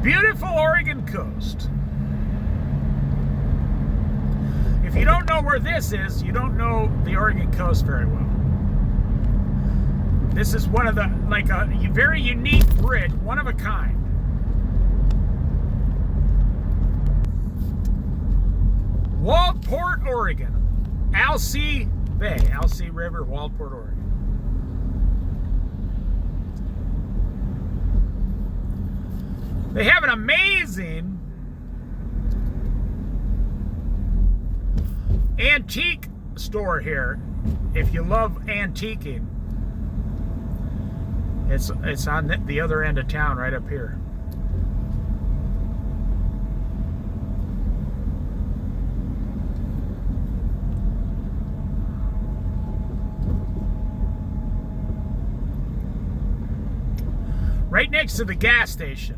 beautiful Oregon coast. If you don't know where this is, you don't know the Oregon coast very well. This is one of the, like a very unique bridge, one of a kind. Waldport, Oregon. Alsea Bay, Alsea River, Waldport, Oregon. They have an amazing antique store here. If you love antiquing, it's on the other end of town, right up here. Right next to the gas station.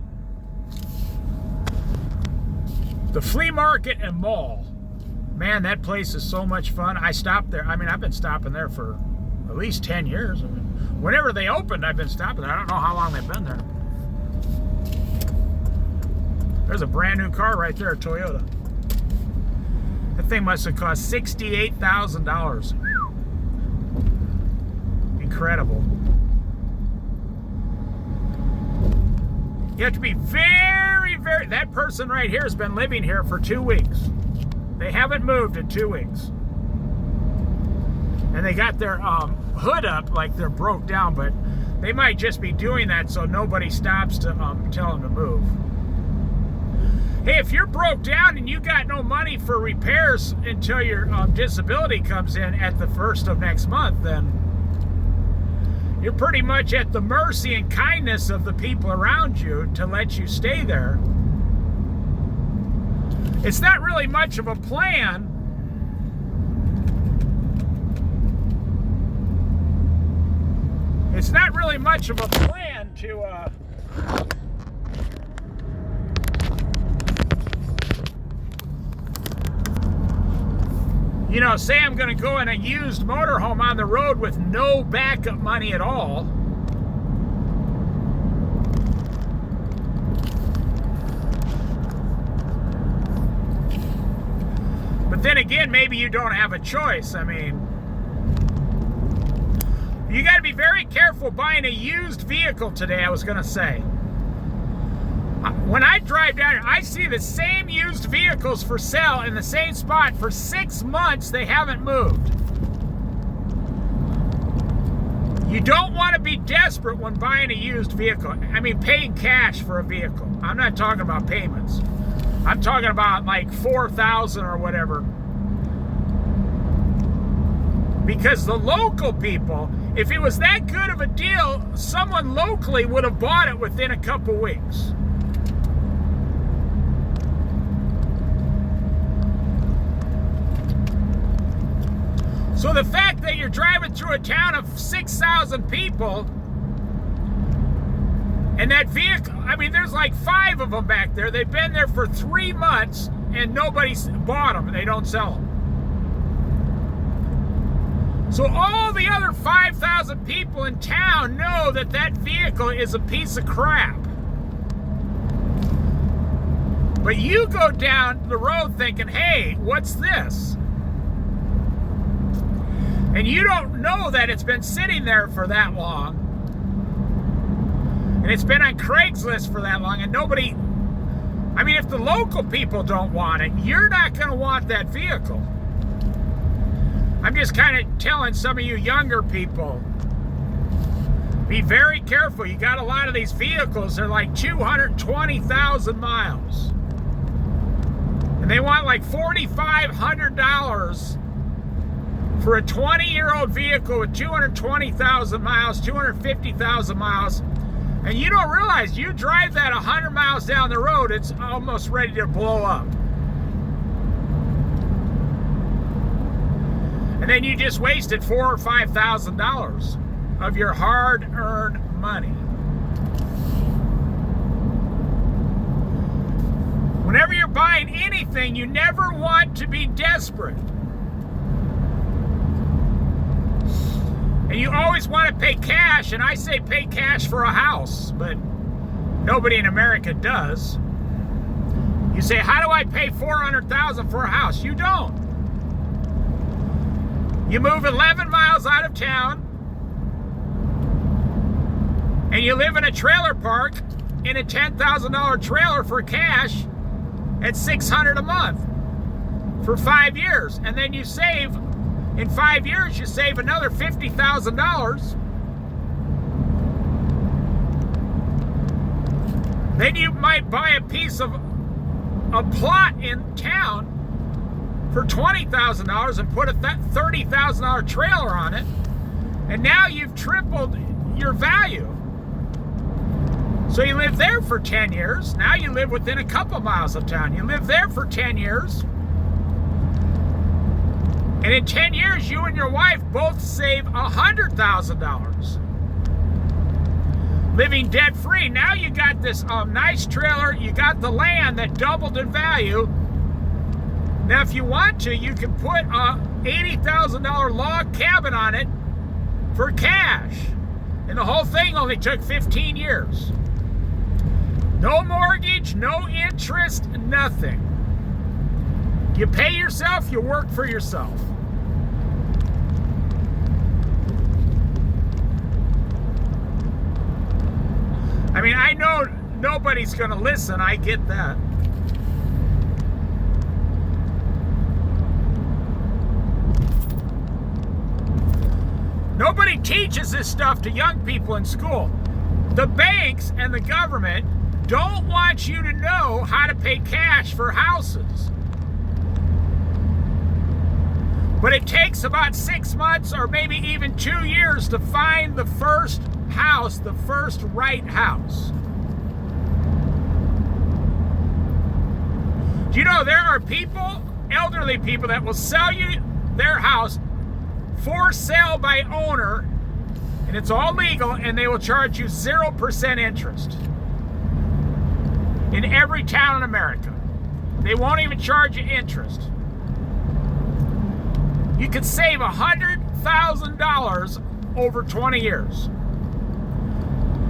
The flea market and mall. Man, that place is so much fun. I stopped there. I mean, I've been stopping there for at least 10 years. I mean, whenever they opened, I've been stopping there. I don't know how long they've been there. There's a brand new car right there, a Toyota. That thing must have cost $68,000. Incredible. You have to be very, very... That person right here has been living here for 2 weeks. They haven't moved in 2 weeks. And they got their hood up like they're broke down, but they might just be doing that so nobody stops to tell them to move. Hey, if you're broke down and you got no money for repairs until your disability comes in at the 1st of next month, then you're pretty much at the mercy and kindness of the people around you to let you stay there. It's not really much of a plan. It's not really much of a plan to you know, say I'm going to go in a used motorhome on the road with no backup money at all. But then again, maybe you don't have a choice. I mean, you got to be very careful buying a used vehicle today, I was going to say. When I drive down here, I see the same used vehicles for sale in the same spot for 6 months. They haven't moved. You don't want to be desperate when buying a used vehicle. I mean, paying cash for a vehicle. I'm not talking about payments. I'm talking about like $4,000 or whatever. Because the local people, if it was that good of a deal, someone locally would have bought it within a couple weeks. So the fact that you're driving through a town of 6,000 people and that vehicle, I mean, there's like 5 of them back there. They've been there for 3 months and nobody's bought them. They don't sell them. So all the other 5,000 people in town know that that vehicle is a piece of crap. But you go down the road thinking, hey, what's this? And you don't know that it's been sitting there for that long. And it's been on Craigslist for that long. And nobody, I mean, if the local people don't want it, you're not going to want that vehicle. I'm just kind of telling some of you younger people, be very careful. You got a lot of these vehicles, they're like 220,000 miles. And they want like $4,500 for a 20-year-old vehicle with 220,000 miles, 250,000 miles, and you don't realize you drive that 100 miles down the road, it's almost ready to blow up. And then you just wasted $4,000 or $5,000 of your hard-earned money. Whenever you're buying anything, you never want to be desperate. And you always want to pay cash, and I say pay cash for a house, but Nobody in America does. You say, how do I pay $400,000 for a house? You don't. You move 11 miles out of town and you live in a trailer park in a $10,000 trailer for cash at $600 a month for 5 years. And then you save, in 5 years, you save another $50,000. Then you might buy a piece of a plot in town for $20,000 and put a $30,000 trailer on it, and now you've tripled your value. So you live there for 10 years. Now you live within a couple miles of town. You live there for 10 years. And in 10 years, you and your wife both save $100,000. Living debt-free. Now you got this nice trailer. You got the land that doubled in value. Now, if you want to, you can put a $80,000 log cabin on it for cash. And the whole thing only took 15 years. No mortgage, no interest, nothing. You pay yourself, you work for yourself. I mean, I know nobody's going to listen. I get that. Nobody teaches this stuff to young people in school. The banks and the government don't want you to know how to pay cash for houses. But it takes about 6 months or maybe even 2 years to find the first house, the first right house. Do you know there are people, elderly people, that will sell you their house for sale by owner, and it's all legal, and they will charge you 0% interest in every town in America. They won't even charge you interest. You could save $100,000 over 20 years.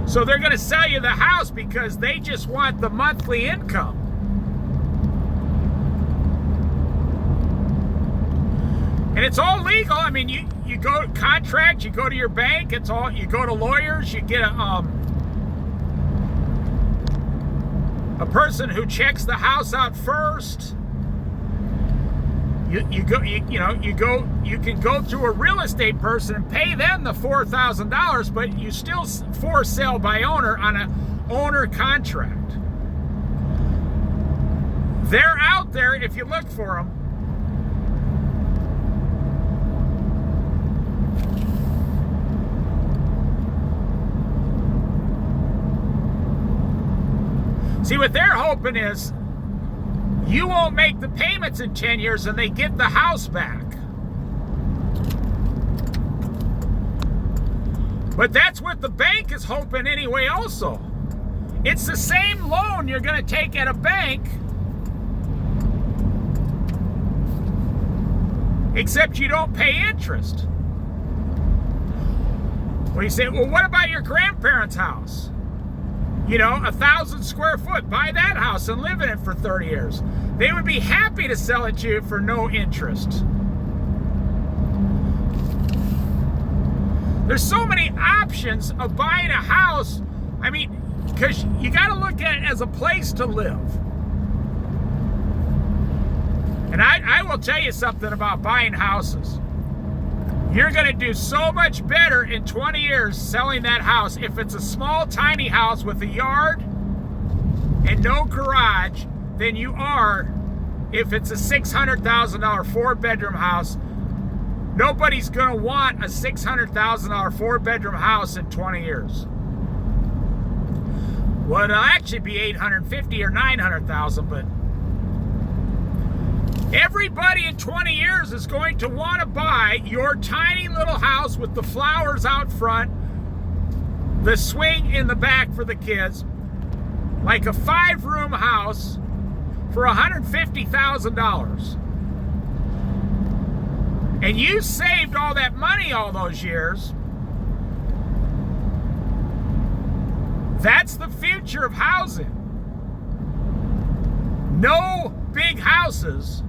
So they're going to sell you the house because they just want the monthly income. And it's all legal. I mean, you go to contract, you go to your bank, it's all, you go to lawyers, you get a person who checks the house out first. You can go through a real estate person and pay them the $4,000, but you still for sale by owner on an owner contract. They're out there if you look for them. See, what they're hoping is you won't make the payments in 10 years and they get the house back. But that's what the bank is hoping anyway also. It's the same loan you're going to take at a bank, except you don't pay interest. Well, you say, well, what about your grandparents' house? You know, 1,000 square foot. Buy that house and live in it for 30 years. They would be happy to sell it to you for no interest. There's so many options of buying a house. I mean, because you got to look at it as a place to live. And I will tell you something about buying houses. You're going to do so much better in 20 years selling that house if it's a small, tiny house with a yard and no garage than you are if it's a $600,000 4-bedroom house. Nobody's going to want a $600,000 4-bedroom house in 20 years. Well, it'll actually be $850,000 or $900,000, but everybody in 20 years is going to want to buy your tiny little house with the flowers out front, the swing in the back for the kids, like a 5-room house for $150,000. And you saved all that money all those years. That's the future. future of housing. No big houses.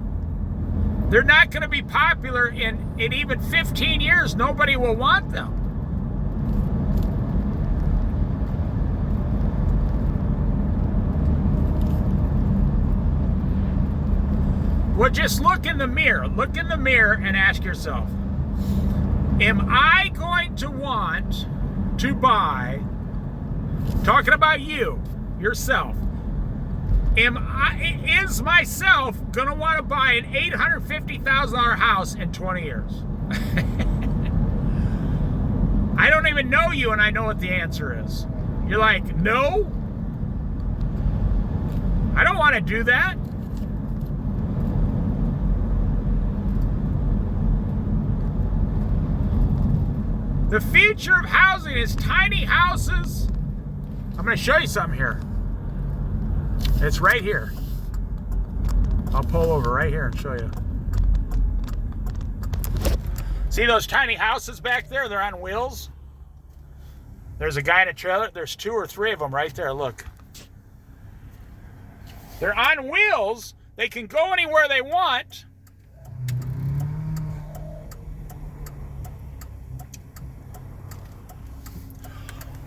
They're not going to be popular in even 15 years. Nobody will want them. Well, just look in the mirror. Look in the mirror and ask yourself, am I going to want to buy, talking about you, yourself, is myself going to want to buy an $850,000 house in 20 years? I don't even know you and I know what the answer is. You're like, no, I don't want to do that. The future of housing is tiny houses. I'm going to show you something here. It's right here. I'll pull over right here and show you. See those tiny houses back there? They're on wheels. There's a guy in a trailer. There's 2 or 3 of them right there. Look. They're on wheels. They can go anywhere they want.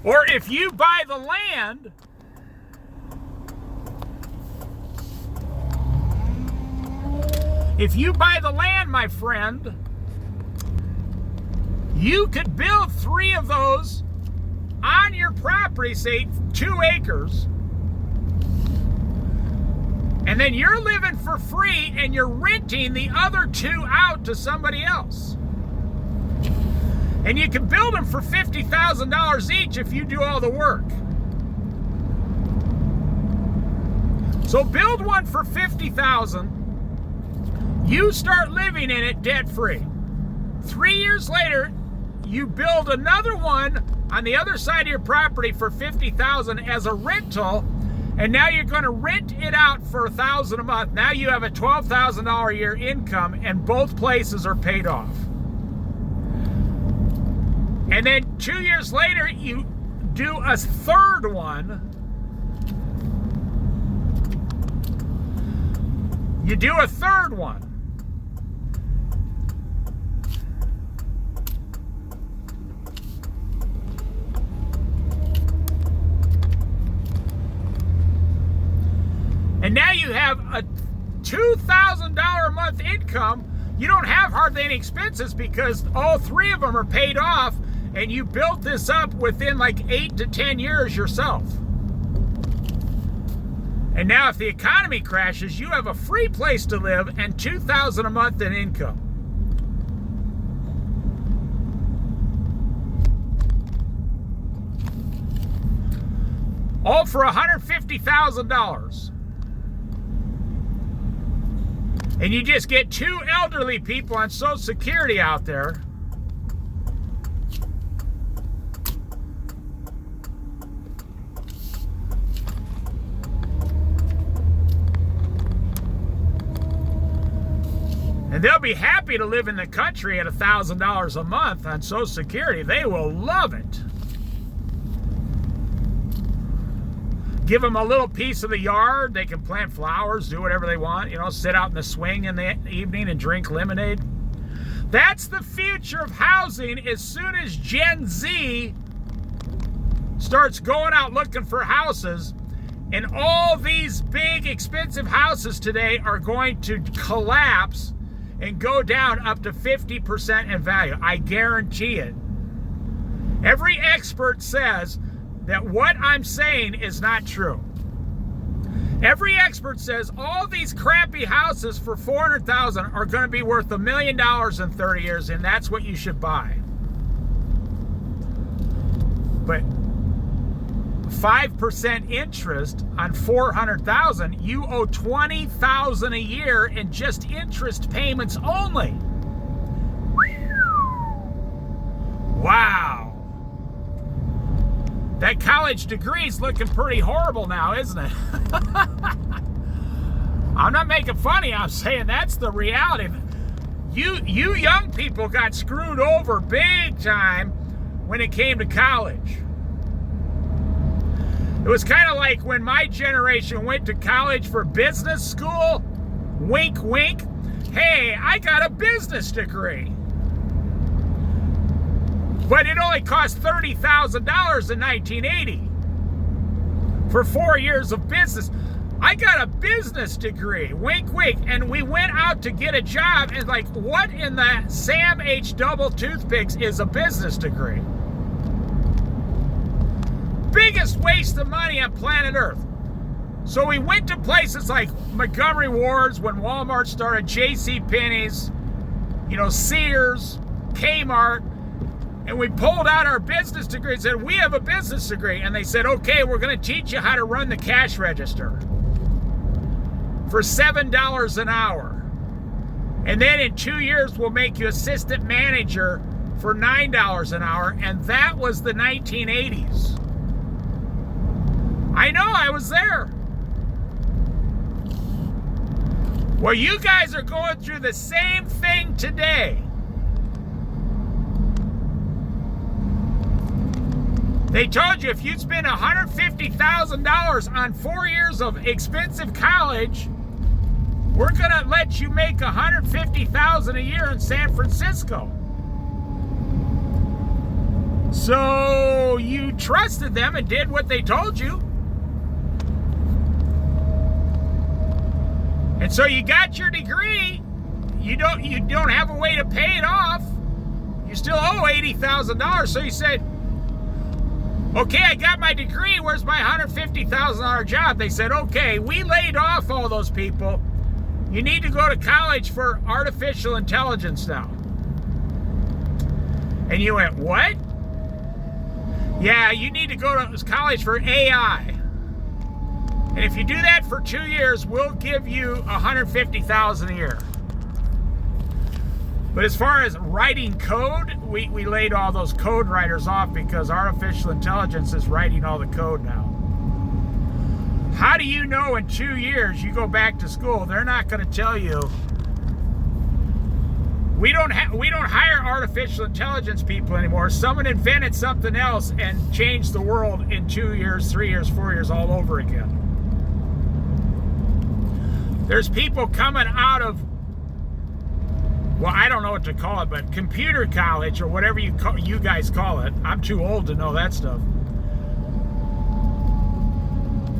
Or if you buy the land, my friend, you could build 3 of those on your property, say 2 acres, and then you're living for free and you're renting the other 2 out to somebody else. And you can build them for $50,000 each if you do all the work. So build one for $50,000. You start living in it debt-free. 3 years later, you build another one on the other side of your property for $50,000 as a rental, and now you're going to rent it out for $1,000 a month. Now you have a $12,000 a year income, and both places are paid off. And then 2 years later, you do a third one. You do a third one. And now you have a $2,000 a month income. You don't have hardly any expenses because all 3 of them are paid off. And you built this up within like 8 to 10 years yourself. And now if the economy crashes, you have a free place to live and $2,000 a month in income. All for $150,000. And you just get 2 elderly people on Social Security out there. And they'll be happy to live in the country at $1,000 a month on Social Security. They will love it. Give them a little piece of the yard. They can plant flowers, do whatever they want. You know, sit out in the swing in the evening and drink lemonade. That's the future of housing as soon as Gen Z starts going out looking for houses. And all these big, expensive houses today are going to collapse and go down up to 50% in value. I guarantee it. Every expert says that what I'm saying is not true. Every expert says all these crappy houses for $400,000 are going to be worth $1 million in 30 years, and that's what you should buy. But 5% interest on $400,000, you owe $20,000 a year in just interest payments only. Wow. That college degree's looking pretty horrible now, isn't it? I'm not making funny. I'm saying that's the reality. You young people got screwed over big time when it came to college. It was kind of like when my generation went to college for business school. Wink, wink. Hey, I got a business degree. But it only cost $30,000 in 1980 for 4 years of business. I got a business degree, wink, wink, and we went out to get a job, and like, what in the Sam H. Double Toothpicks is a business degree? Biggest waste of money on planet Earth. So we went to places like Montgomery Ward's when Walmart started, JCPenney's, Sears, Kmart, and we pulled out our business degree and said, we have a business degree. And they said, okay, we're going to teach you how to run the cash register for $7 an hour. And then in 2 years, we'll make you assistant manager for $9 an hour. And that was the 1980s. I know, I was there. Well, you guys are going through the same thing today. They told you if you spend $150,000 on 4 years of expensive college, we're going to let you make $150,000 a year in San Francisco. So you trusted them and did what they told you. And so you got your degree. You don't have a way to pay it off. You still owe $80,000. So you said, okay, I got my degree. Where's my $150,000 job? They said, okay, we laid off all those people. You need to go to college for artificial intelligence now. And you went, what? Yeah, you need to go to college for AI. And if you do that for 2 years, we'll give you $150,000 a year. But as far as writing code, we laid all those code writers off because artificial intelligence is writing all the code now. How do you know in 2 years you go back to school? They're not going to tell you. We don't hire artificial intelligence people anymore. Someone invented something else and changed the world in 2 years, 3 years, 4 years, all over again. There's people coming out of, well, I don't know what to call it, but computer college or whatever you guys call it. I'm too old to know that stuff.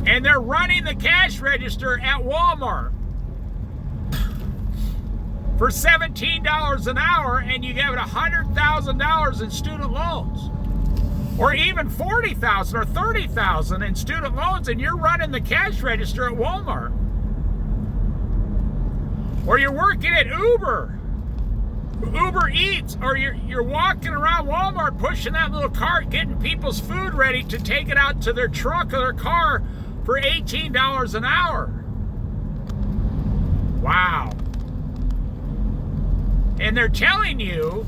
And they're running the cash register at Walmart for $17 an hour, and you have $100,000 in student loans, or even $40,000 or $30,000 in student loans, and you're running the cash register at Walmart. Or you're working at Uber Eats, or you're walking around Walmart pushing that little cart, getting people's food ready to take it out to their truck or their car for $18 an hour. Wow. And they're telling you,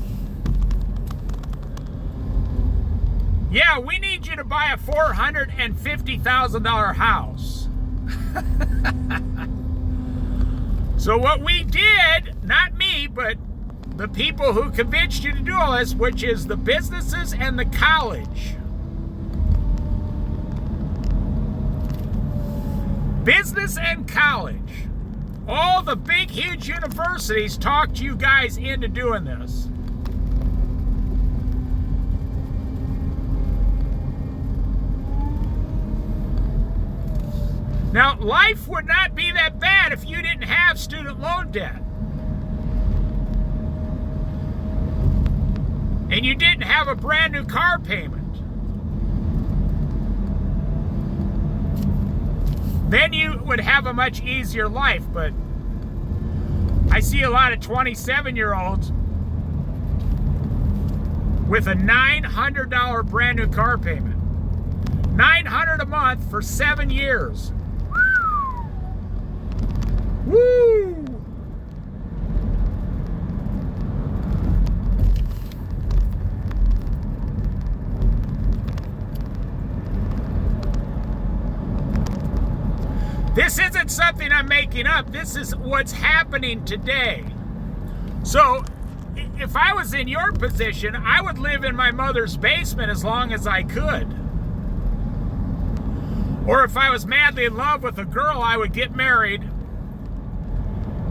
yeah, we need you to buy a $450,000 house. So what we did, not me, but the people who convinced you to do all this, which is the businesses and the college. Business and college. All the big, huge universities talked you guys into doing this. Now, life would not be that bad if you didn't have student loan debt. And you didn't have a brand new car payment. Then you would have a much easier life, but I see a lot of 27-year-olds with a $900 brand new car payment. $900 a month for 7 years. Woo! This isn't something I'm making up. This is what's happening today. So, if I was in your position, I would live in my mother's basement as long as I could. Or if I was madly in love with a girl, I would get married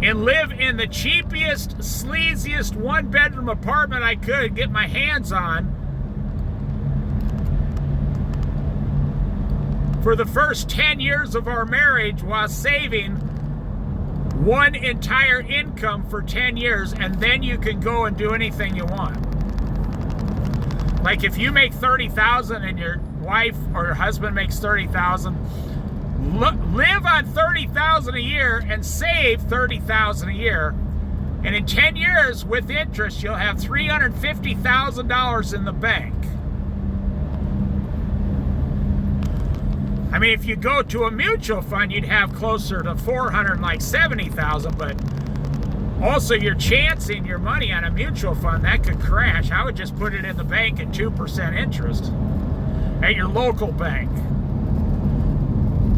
and live in the cheapest, sleaziest one-bedroom apartment I could get my hands on for the first 10 years of our marriage while saving one entire income for 10 years, and then you can go and do anything you want. Like if you make $30,000 and your wife or your husband makes $30,000, live on $30,000 a year and save $30,000 a year, and in 10 years with interest you'll have $350,000 in the bank. I mean, if you go to a mutual fund, you'd have closer to $470,000, but also your chance in your money on a mutual fund, that could crash. I would just put it in the bank at 2% interest at your local bank,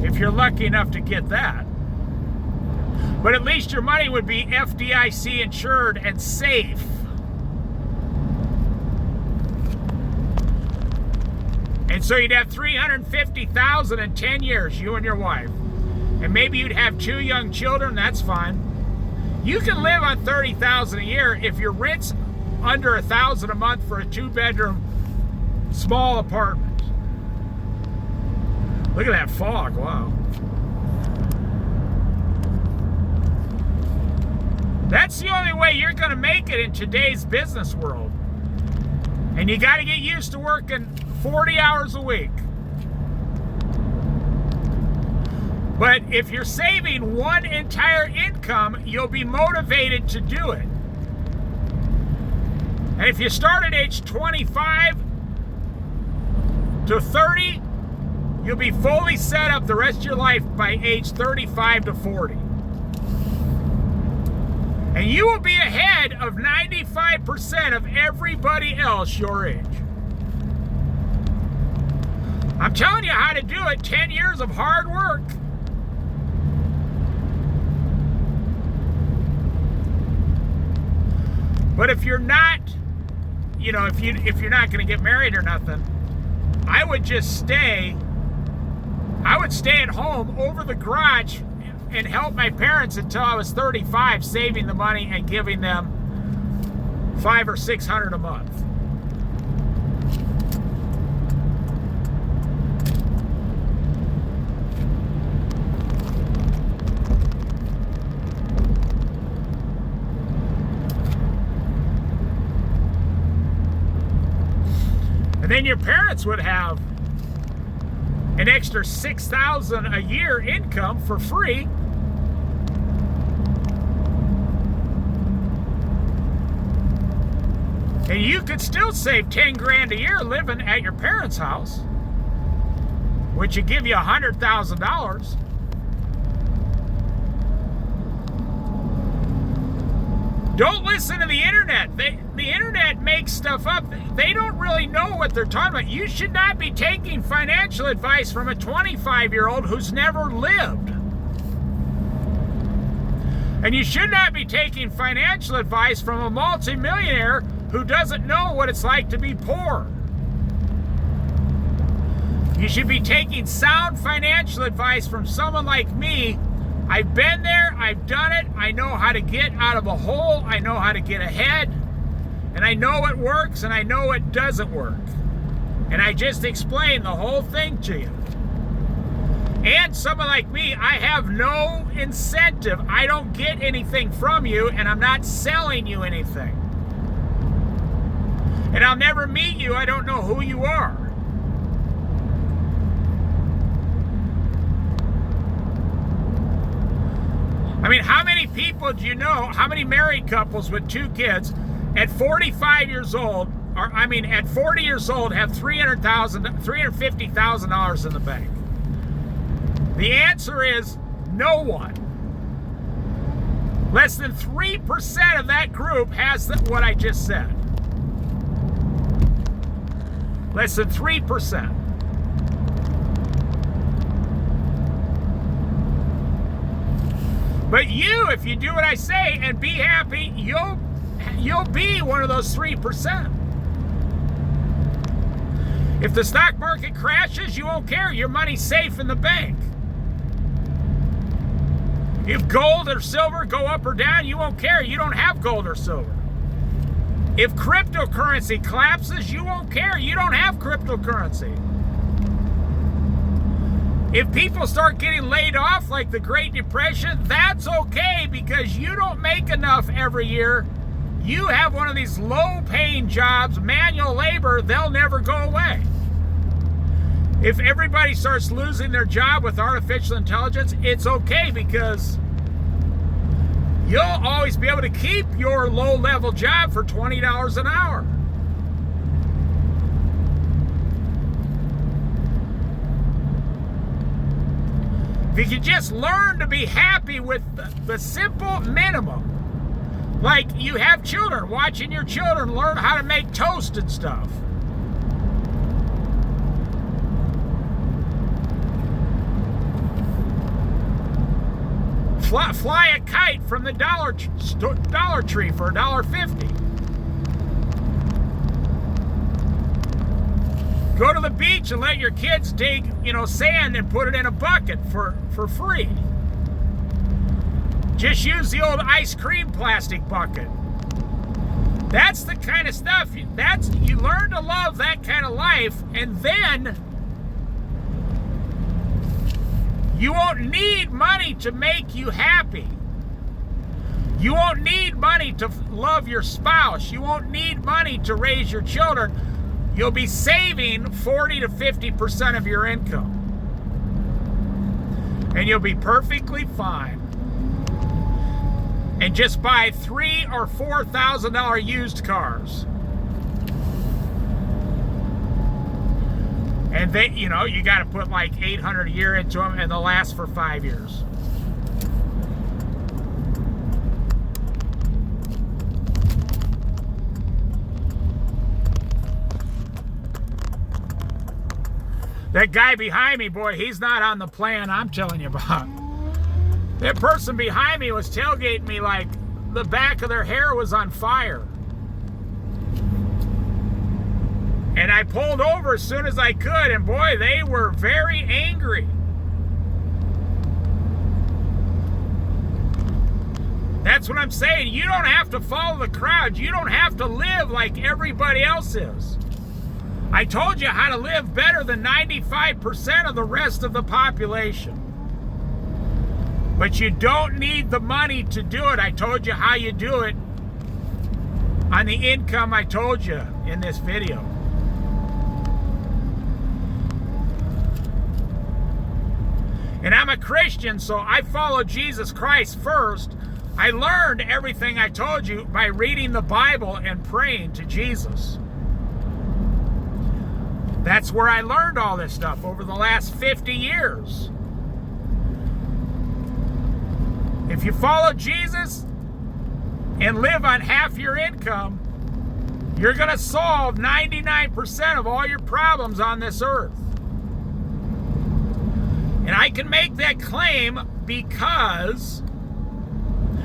if you're lucky enough to get that. But at least your money would be FDIC insured and safe. And so you'd have $350,000 in 10 years, you and your wife. And maybe you'd have 2 young children, that's fine. You can live on $30,000 a year if your rent's under $1,000 a month for a 2-bedroom small apartment. Look at that fog, wow. That's the only way you're gonna make it in today's business world. And you gotta get used to working 40 hours a week. But if you're saving one entire income, you'll be motivated to do it. And if you start at age 25 to 30, you'll be fully set up the rest of your life by age 35 to 40. And you will be ahead of 95% of everybody else your age. I'm telling you how to do it. 10 years of hard work. But if you're not, you know, if you're not going to get married or nothing, I would just stay. I would stay at home over the garage and help my parents until I was 35, saving the money and giving them $500 or $600 a month. And then your parents would have an extra $6,000 a year income for free. And you could still save 10 grand a year living at your parents' house, which would give you $100,000. Don't listen to the internet. The internet makes stuff up. They don't really know what they're talking about. You should not be taking financial advice from a 25-year-old who's never lived. And you should not be taking financial advice from a multimillionaire who doesn't know what it's like to be poor. You should be taking sound financial advice from someone like me. I've been there, I've done it, I know how to get out of a hole, I know how to get ahead, and I know what works and I know what doesn't work. And I just explained the whole thing to you. And someone like me, I have no incentive. I don't get anything from you, and I'm not selling you anything. And I'll never meet you. I don't know who you are. I mean, how many people do you know, how many married couples with 2 kids at 45 years old, or I mean at 40 years old, have $350,000 in the bank? The answer is no one. Less than 3% of that group has what I just said. Less than 3%. But you, if you do what I say and be happy, you'll be one of those 3%. If the stock market crashes, you won't care. Your money's safe in the bank. If gold or silver go up or down, you won't care. You don't have gold or silver. If cryptocurrency collapses, you won't care. You don't have cryptocurrency. If people start getting laid off like the Great Depression, that's okay because you don't make enough every year. You have one of these low-paying jobs, manual labor, they'll never go away. If everybody starts losing their job with artificial intelligence, it's okay because you'll always be able to keep your low-level job for $20 an hour. If you can just learn to be happy with the simple minimum, like you have children, watching your children learn how to make toast and stuff. Fly a kite from the Dollar Tree for $1.50. Go to the beach and let your kids dig, sand and put it in a bucket for free. Just use the old ice cream plastic bucket. That's the kind of stuff, you learn to love that kind of life, and then you won't need money to make you happy. You won't need money to love your spouse. You won't need money to raise your children. You'll be saving 40 to 50% of your income. And you'll be perfectly fine. And just buy $3,000 or $4,000 used cars. And they, you got to put like $800 a year into them, and they'll last for 5 years. That guy behind me, boy, he's not on the plan I'm telling you about. That person behind me was tailgating me like the back of their hair was on fire. And I pulled over as soon as I could, and boy, they were very angry. That's what I'm saying. You don't have to follow the crowd. You don't have to live like everybody else is. I told you how to live better than 95% of the rest of the population. But you don't need the money to do it. I told you how you do it on the income I told you in this video. And I'm a Christian, so I follow Jesus Christ first. I learned everything I told you by reading the Bible and praying to Jesus. That's where I learned all this stuff over the last 50 years. If you follow Jesus and live on half your income, you're going to solve 99% of all your problems on this earth. And I can make that claim because,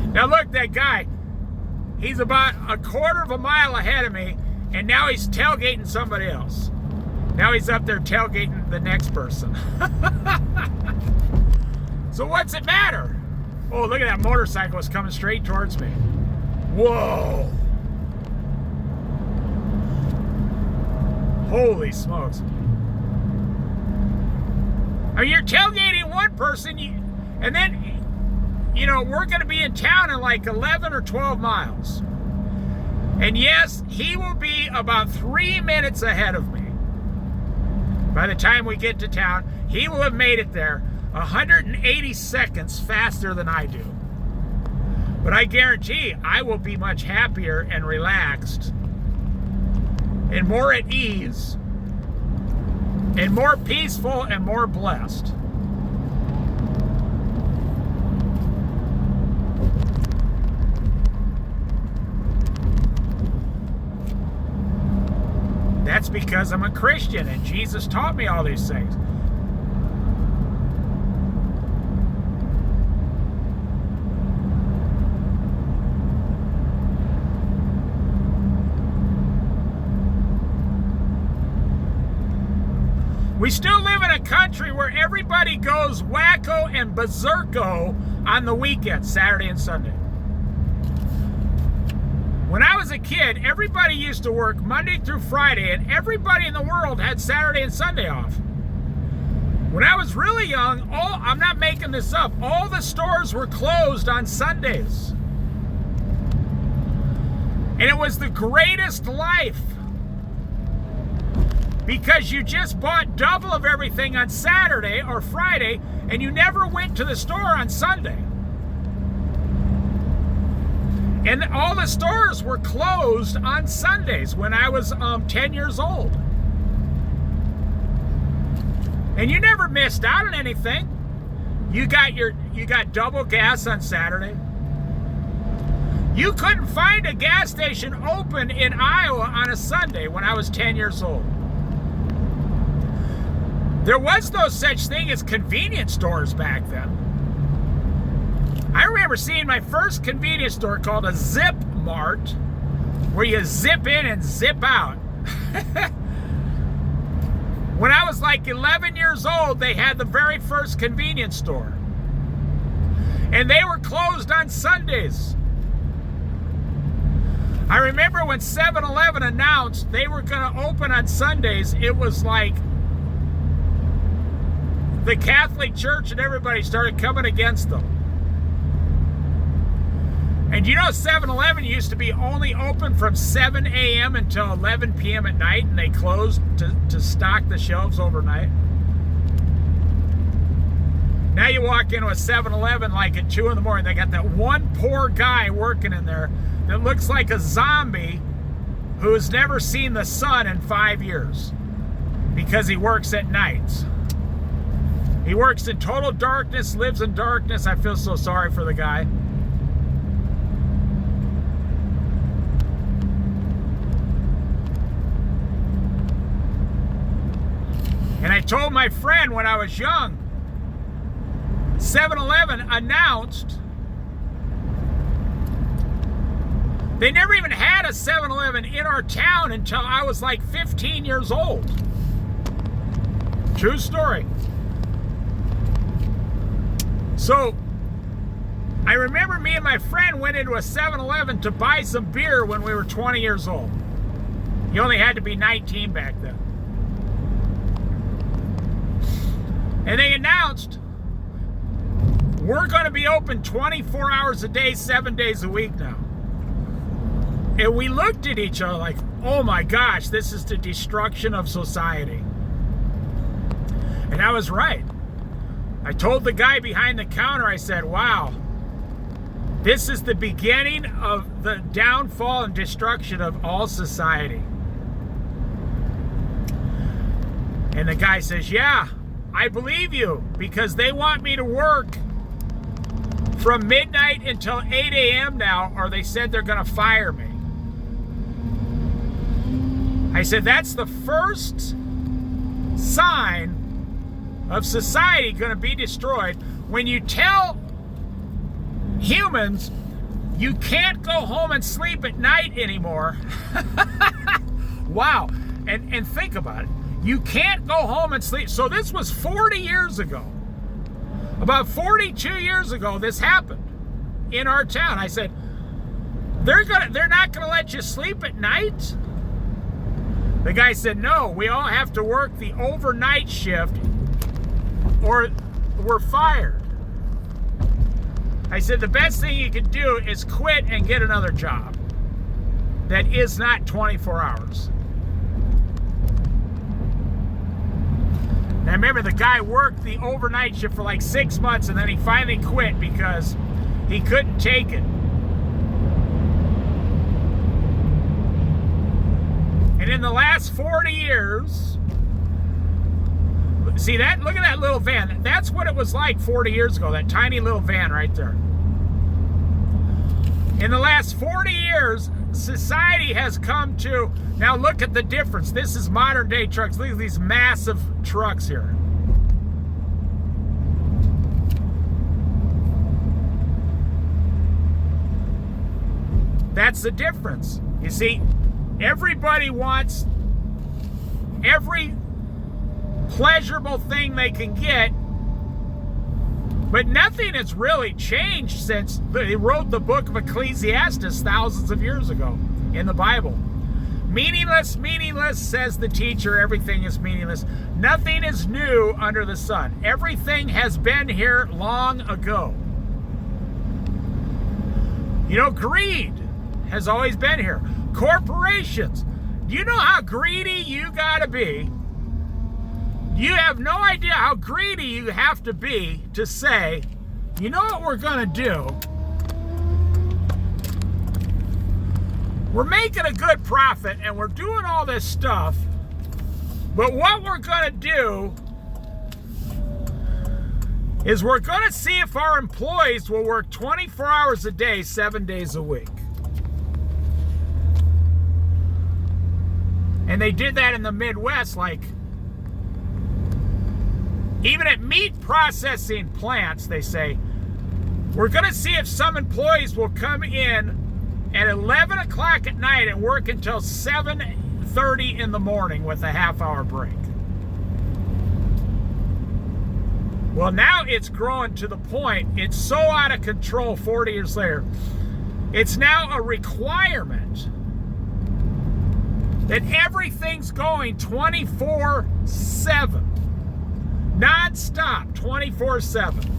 now look, that guy, he's about a quarter of a mile ahead of me, and now he's tailgating somebody else. Now he's up there tailgating the next person. So what's it matter? Oh, look at that motorcyclist coming straight towards me. Whoa. Holy smokes. I mean, you're tailgating one person, and then, we're going to be in town in like 11 or 12 miles. And yes, he will be about 3 minutes ahead of me. By the time we get to town, he will have made it there 180 seconds faster than I do. But I guarantee I will be much happier and relaxed and more at ease and more peaceful and more blessed. That's because I'm a Christian and Jesus taught me all these things. We still live in a country where everybody goes wacko and berserko on the weekends, Saturday and Sunday. When I was a kid, everybody used to work Monday through Friday, and everybody in the world had Saturday and Sunday off. When I was really young, I'm not making this up, all the stores were closed on Sundays. And it was the greatest life, because you just bought double of everything on Saturday or Friday, and you never went to the store on Sunday. And all the stores were closed on Sundays when I was 10 years old. And you never missed out on anything. You got double gas on Saturday. You couldn't find a gas station open in Iowa on a Sunday when I was 10 years old. There was no such thing as convenience stores back then. I remember seeing my first convenience store called a Zip Mart, where you zip in and zip out. When I was like 11 years old, they had the very first convenience store. And they were closed on Sundays. I remember when 7-Eleven announced they were going to open on Sundays, it was like the Catholic Church and everybody started coming against them. And you know 7-Eleven used to be only open from 7 a.m. until 11 p.m. at night, and they closed to stock the shelves overnight. Now you walk into a 7-Eleven like at 2 in the morning, they got that one poor guy working in there that looks like a zombie who's never seen the sun in 5 years because he works at nights. He works in total darkness, lives in darkness. I feel so sorry for the guy. And I told my friend when I was young, 7-Eleven announced they never even had a 7-Eleven in our town until I was like 15 years old. True story. So, I remember me and my friend went into a 7-Eleven to buy some beer when we were 20 years old. You only had to be 19 back then. And they announced, we're going to be open 24 hours a day, 7 days a week now. And we looked at each other like, oh my gosh, this is the destruction of society. And I was right. I told the guy behind the counter, I said, wow, this is the beginning of the downfall and destruction of all society. And the guy says, yeah, I believe you, because they want me to work from midnight until 8 a.m. now, or they said they're going to fire me. I said, that's the first sign of society going to be destroyed, when you tell humans you can't go home and sleep at night anymore. Wow. And think about it. You can't go home and sleep. So this was 40 years ago. About 42 years ago, this happened in our town. I said, they're not gonna let you sleep at night? The guy said, no, we all have to work the overnight shift or we're fired. I said, the best thing you can do is quit and get another job that is not 24 hours. And I remember the guy worked the overnight shift for like 6 months, and then he finally quit because he couldn't take it. And in the last 40 years, see that? Look at that little van. That's what it was like 40 years ago, that tiny little van right there. In the last 40 years, society has come to, now look at the difference. This is modern day trucks. Look at these massive trucks here. That's the difference. You see, everybody wants every pleasurable thing they can get. But nothing has really changed since they wrote the book of Ecclesiastes thousands of years ago in the Bible. Meaningless, meaningless, says the teacher. Everything is meaningless. Nothing is new under the sun. Everything has been here long ago. You know, greed has always been here. Corporations. Do you know how greedy you gotta be? You have no idea how greedy you have to be to say, you know what we're gonna do? We're making a good profit and we're doing all this stuff, but what we're gonna do is we're gonna see if our employees will work 24 hours a day, 7 days a week. And they did that in the Midwest, like, even at meat processing plants, they say, we're going to see if some employees will come in at 11 o'clock at night and work until 7:30 in the morning with a half-hour break. Well, now it's growing to the point, it's so out of control 40 years later, it's now a requirement that everything's going 24/7. Non-stop, 24/7.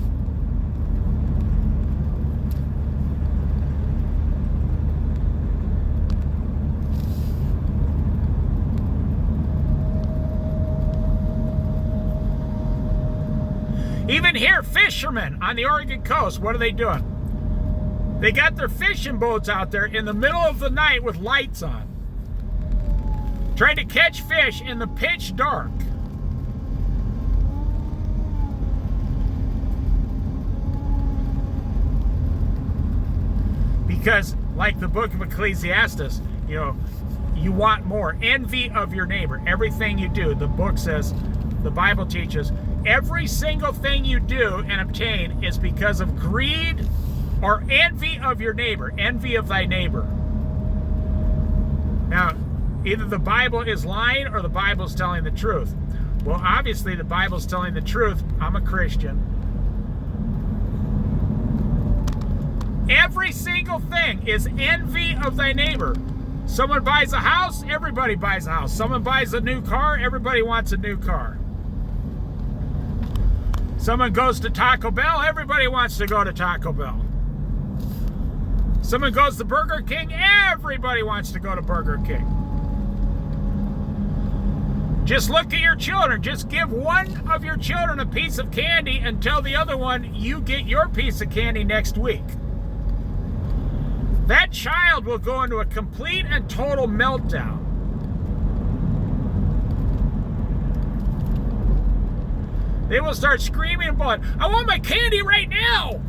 Even here, fishermen on the Oregon coast, what are they doing? They got their fishing boats out there in the middle of the night with lights on, trying to catch fish in the pitch dark. Because, like the book of Ecclesiastes, you know, you want more. Envy of your neighbor. Everything you do, the book says, the Bible teaches, every single thing you do and obtain is because of greed or envy of your neighbor. Envy of thy neighbor. Now, either the Bible is lying or the Bible is telling the truth. Well, obviously the Bible's telling the truth. I'm a Christian. Every single thing is envy of thy neighbor. Someone buys a house, everybody buys a house. Someone buys a new car, everybody wants a new car. Someone goes to Taco Bell, everybody wants to go to Taco Bell. Someone goes to Burger King, everybody wants to go to Burger King. Just look at your children. Just give one of your children a piece of candy and tell the other one you get your piece of candy next week. That child will go into a complete and total meltdown. They will start screaming and bawling, I want my candy right now!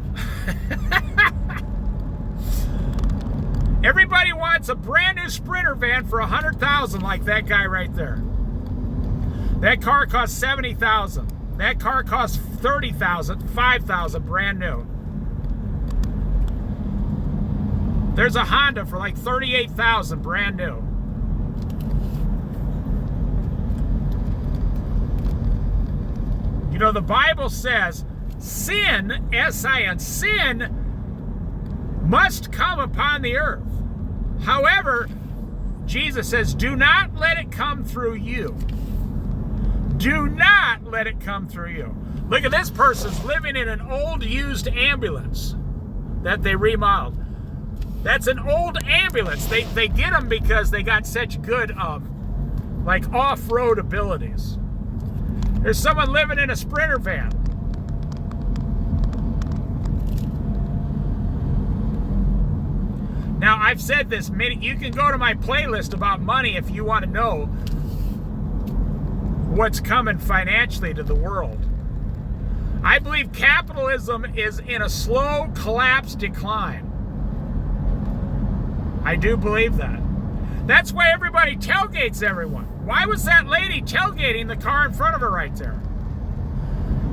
Everybody wants a brand new Sprinter van for $100,000 like that guy right there. That car costs $70,000. That car costs $30,000, $5,000 brand new. There's a Honda for like $38,000 brand new. You know, the Bible says sin, S-I-N, sin must come upon the earth. However, Jesus says, do not let it come through you. Do not let it come through you. Look at this person's living in an old used ambulance that they remodeled. That's an old ambulance. They get them because they got such good like off-road abilities. There's someone living in a Sprinter van. Now, I've said this you can go to my playlist about money if you want to know what's coming financially to the world. I believe capitalism is in a slow collapse decline. I do believe that. That's why everybody tailgates everyone. Why was that lady tailgating the car in front of her right there?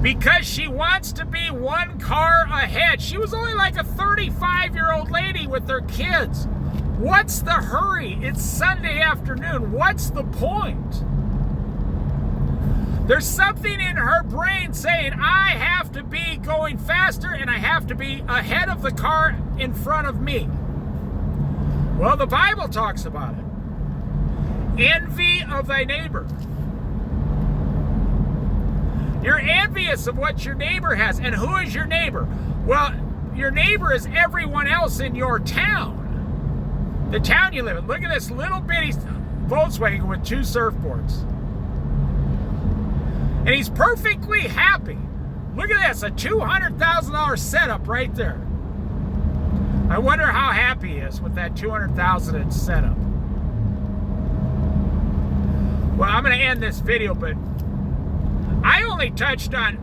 Because she wants to be one car ahead. She was only like a 35-year-old lady with their kids. What's the hurry? It's Sunday afternoon. What's the point? There's something in her brain saying, I have to be going faster and I have to be ahead of the car in front of me. Well, the Bible talks about it. Envy of thy neighbor. You're envious of what your neighbor has. And who is your neighbor? Well, your neighbor is everyone else in your town. The town you live in. Look at this little bitty Volkswagen with 2 surfboards. And he's perfectly happy. Look at this, a $200,000 setup right there. I wonder how happy he is with that $200,000 in setup. Well, I'm going to end this video, but I only touched on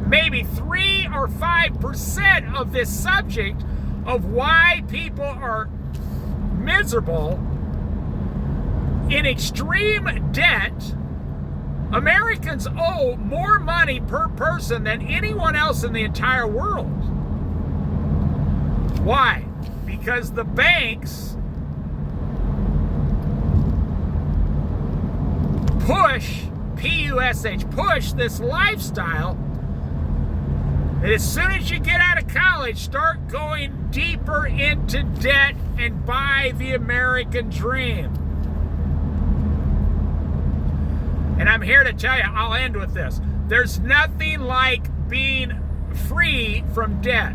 maybe 3 or 5% of this subject of why people are miserable in extreme debt. Americans owe more money per person than anyone else in the entire world. Why? Because the banks push, P-U-S-H, push this lifestyle that as soon as you get out of college, start going deeper into debt and buy the American dream. And I'm here to tell you, I'll end with this. There's nothing like being free from debt.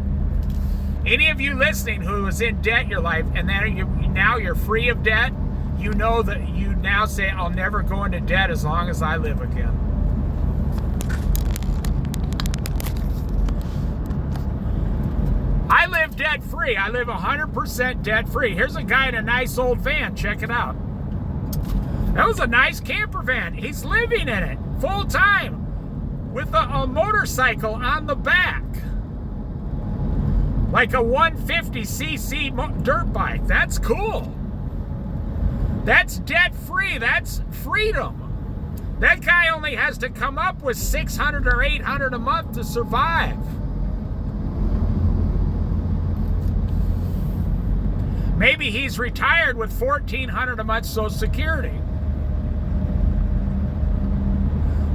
Any of you listening who is in debt your life and then now you're free of debt, you know that you now say, I'll never go into debt as long as I live again. I live debt free. I live 100% debt free. Here's a guy in a nice old van. Check it out. That was a nice camper van. He's living in it full time with a motorcycle on the back. Like a 150cc dirt bike. That's cool. That's debt free. That's freedom. That guy only has to come up with $600 or $800 a month to survive. Maybe he's retired with $1,400 a month Social Security.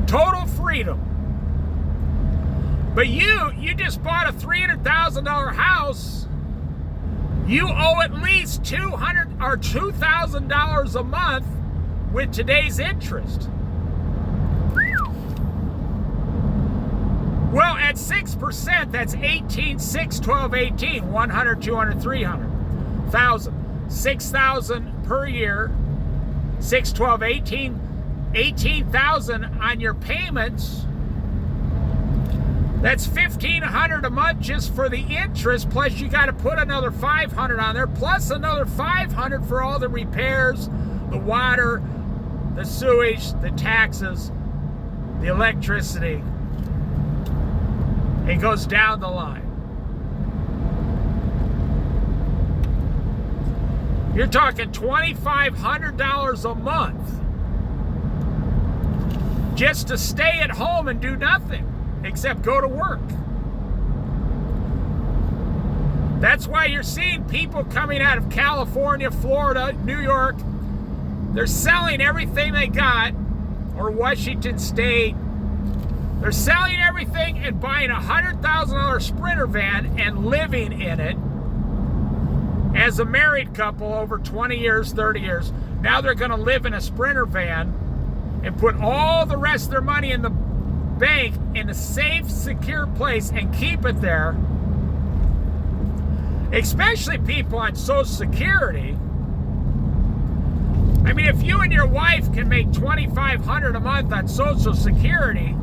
Total freedom. But you just bought a $300,000 house. You owe at least $200 or $2,000 a month with today's interest. Well, at 6%, that's 18, 6, 12, 18, 100, 200, 300, 1,000, 6,000 per year, 6, 12, 18, 18,000 on your payments. That's $1,500 a month just for the interest, plus you got to put another $500 on there, plus another $500 for all the repairs, the water, the sewage, the taxes, the electricity. It goes down the line. You're talking $2,500 a month just to stay at home and do nothing except go to work. That's why you're seeing people coming out of California, Florida, New York. They're selling everything they got, or Washington State. They're selling everything and buying a $100,000 Sprinter van and living in it as a married couple over 20 years, 30 years. Now they're going to live in a Sprinter van and put all the rest of their money in the bank in a safe, secure place and keep it there. Especially people on Social Security. I mean, if you and your wife can make $2,500 a month on Social Security,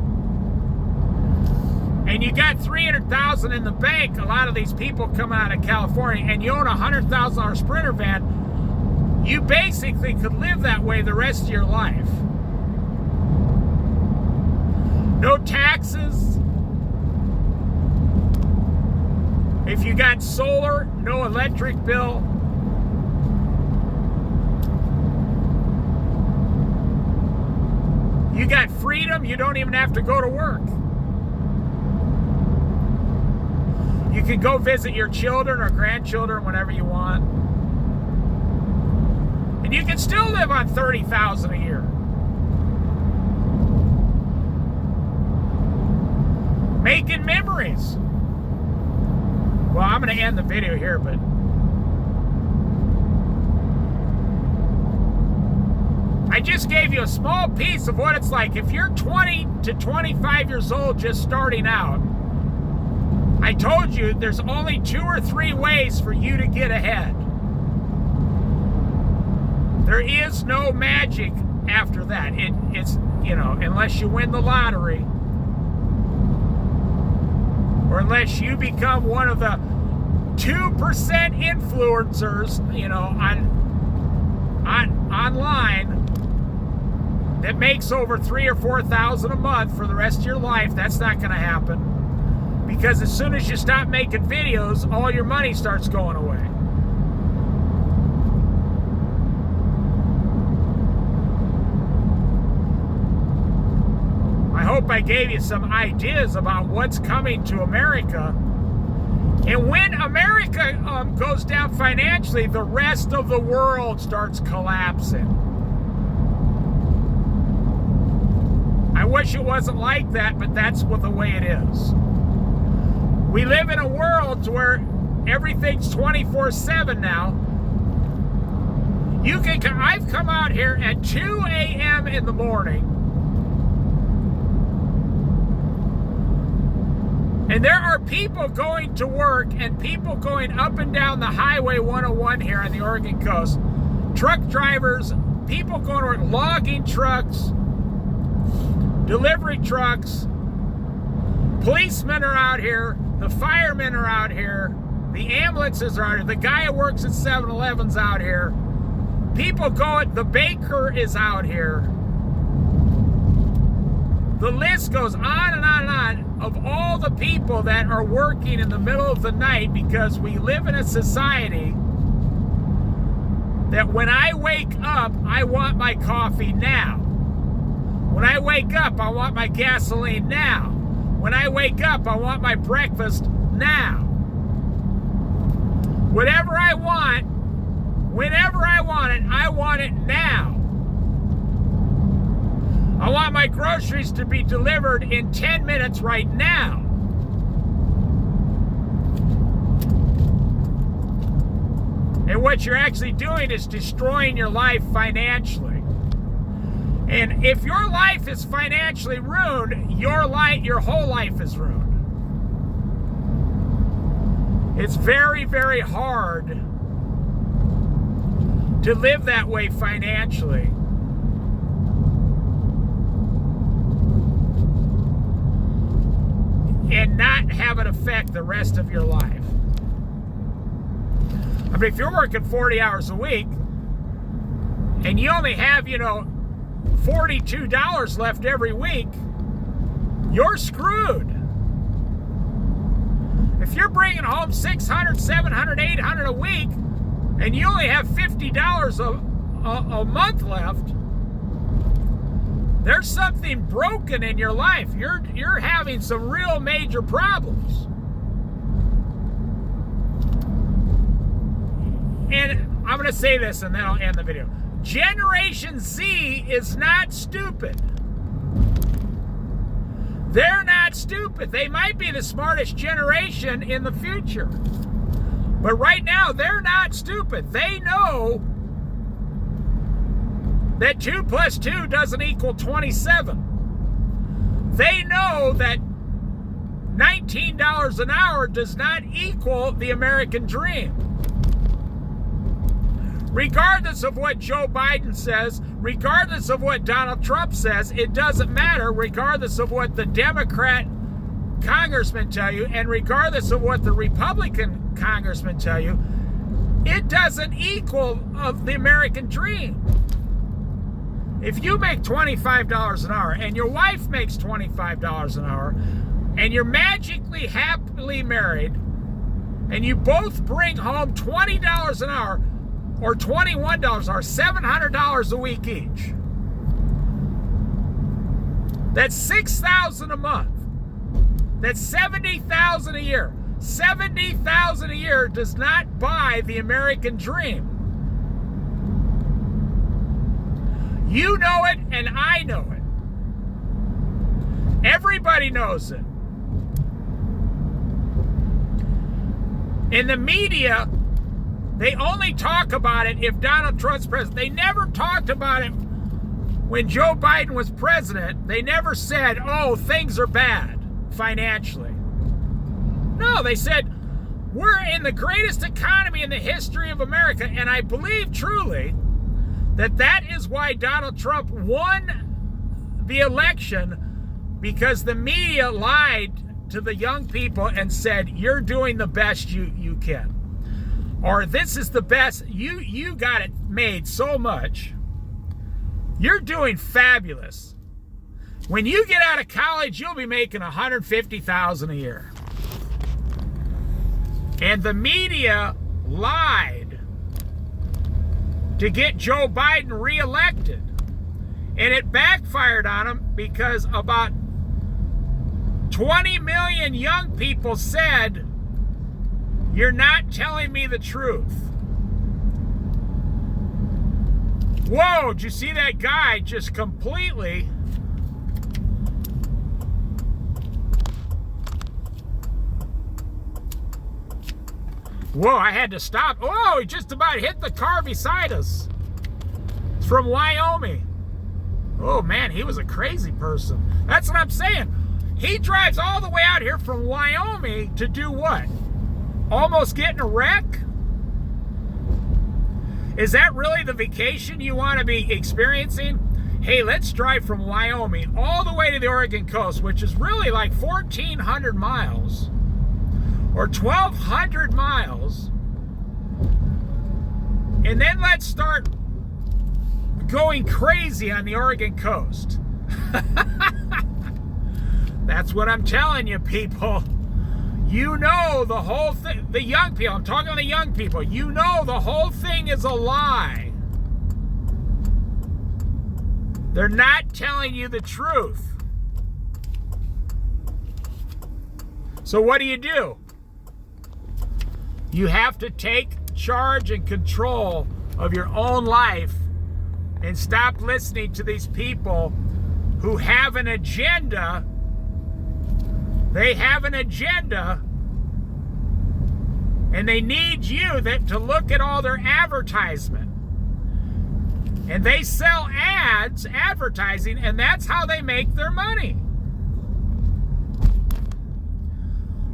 and you got $300,000 in the bank, a lot of these people coming out of California, and you own a $100,000 Sprinter van, you basically could live that way the rest of your life. No taxes. If you got solar, no electric bill. You got freedom, you don't even have to go to work. You can go visit your children or grandchildren whenever you want. And you can still live on $30,000 a year. making memories. Well, I'm going to end the video here, but I just gave you a small piece of what it's like. If you're 20 to 25 years old just starting out, I told you there's only 2 or 3 ways for you to get ahead. There is no magic after that. It's, you know, unless you win the lottery, or unless you become one of the 2% influencers, you know, online that makes over $3,000 or $4,000 a month for the rest of your life. That's not going to happen. Because as soon as you stop making videos, all your money starts going away. I hope I gave you some ideas about what's coming to America. And when America goes down financially, the rest of the world starts collapsing. I wish it wasn't like that, but that's the way it is. We live in a world where everything's 24/7 now. I've come out here at 2 a.m. in the morning, and there are people going to work and people going up and down the Highway 101 here on the Oregon coast. Truck drivers, people going to work, logging trucks, delivery trucks, policemen are out here, the firemen are out here, the ambulances are out here, the guy who works at 7-Eleven's out here, people going, the baker is out here. The list goes on and on and on of all the people that are working in the middle of the night, because we live in a society that when I wake up, I want my coffee now. When I wake up, I want my gasoline now. When I wake up, I want my breakfast now. Whatever I want, whenever I want it now. I want my groceries to be delivered in 10 minutes right now. And what you're actually doing is destroying your life financially. And if your life is financially ruined, your whole life is ruined. It's very, very hard to live that way financially. And not have it affect the rest of your life. I mean, if you're working 40 hours a week and you only have, $42 left every week, you're screwed. If you're bringing home $600, $700, $800 a week and you only have $50 a month left, there's something broken in your life. You're having some real major problems. And I'm going to say this and then I'll end the video. Generation Z is not stupid. They're not stupid. They might be the smartest generation in the future. But right now, they're not stupid. They know that 2 + 2 doesn't equal 27. They know that $19 an hour does not equal the American dream. Regardless of what Joe Biden says, regardless of what Donald Trump says, it doesn't matter. Regardless of what the Democrat congressmen tell you, and regardless of what the Republican congressmen tell you, it doesn't equal the American dream. If you make $25 an hour and your wife makes $25 an hour and you're magically happily married and you both bring home $20 an hour or $21 or $700 a week each, that's $6,000 a month. That's $70,000 a year. $70,000 a year does not buy the American dream. You know it, and I know it. Everybody knows it. In the media, they only talk about it if Donald Trump's president. They never talked about it when Joe Biden was president. They never said, oh, things are bad financially. No, they said, we're in the greatest economy in the history of America. And I believe truly that that is why Donald Trump won the election, because the media lied to the young people and said, you're doing the best you can. Or this is the best, you got it made so much. You're doing fabulous. When you get out of college, you'll be making $150,000 a year. And the media lied to get Joe Biden reelected. And it backfired on him because about 20 million young people said, you're not telling me the truth. Whoa, did you see that guy just completely... Whoa, I had to stop. Oh, he just about hit the car beside us. It's from Wyoming. Oh, man, he was a crazy person. That's what I'm saying. He drives all the way out here from Wyoming to do what? Almost get in a wreck? Is that really the vacation you want to be experiencing? Hey, let's drive from Wyoming all the way to the Oregon coast, which is really like 1,400 miles or 1,200 miles. And then let's start going crazy on the Oregon coast. That's what I'm telling you, people. You know the whole thing, the young people, I'm talking to the young people, you know the whole thing is a lie. They're not telling you the truth. So what do? You have to take charge and control of your own life and stop listening to these people who have an agenda. They have an agenda, and they need you to look at all their advertisement. And they sell ads, advertising, and that's how they make their money.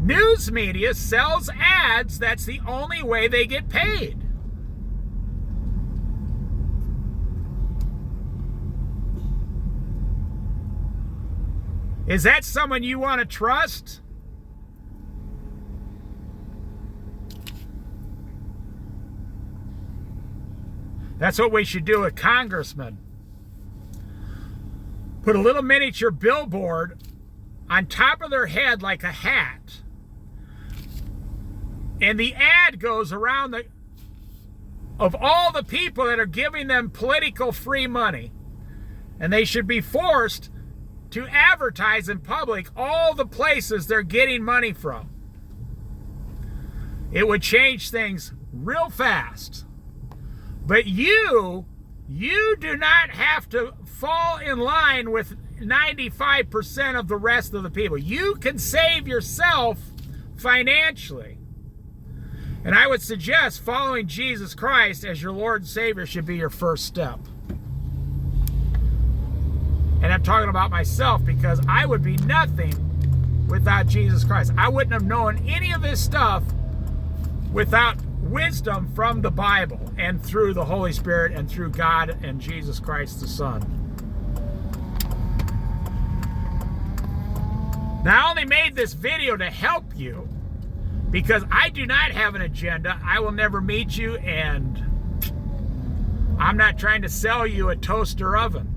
News media sells ads. That's the only way they get paid. Is that someone you want to trust? That's what we should do with congressmen. Put a little miniature billboard on top of their head like a hat. And the ad goes around of all the people that are giving them political free money. And they should be forced to advertise in public all the places they're getting money from. It would change things real fast. But you do not have to fall in line with 95% of the rest of the people. You can save yourself financially. And I would suggest following Jesus Christ as your Lord and Savior should be your first step. And I'm talking about myself because I would be nothing without Jesus Christ. I wouldn't have known any of this stuff without wisdom from the Bible and through the Holy Spirit and through God and Jesus Christ the Son. Now, I only made this video to help you because I do not have an agenda. I will never meet you, and I'm not trying to sell you a toaster oven.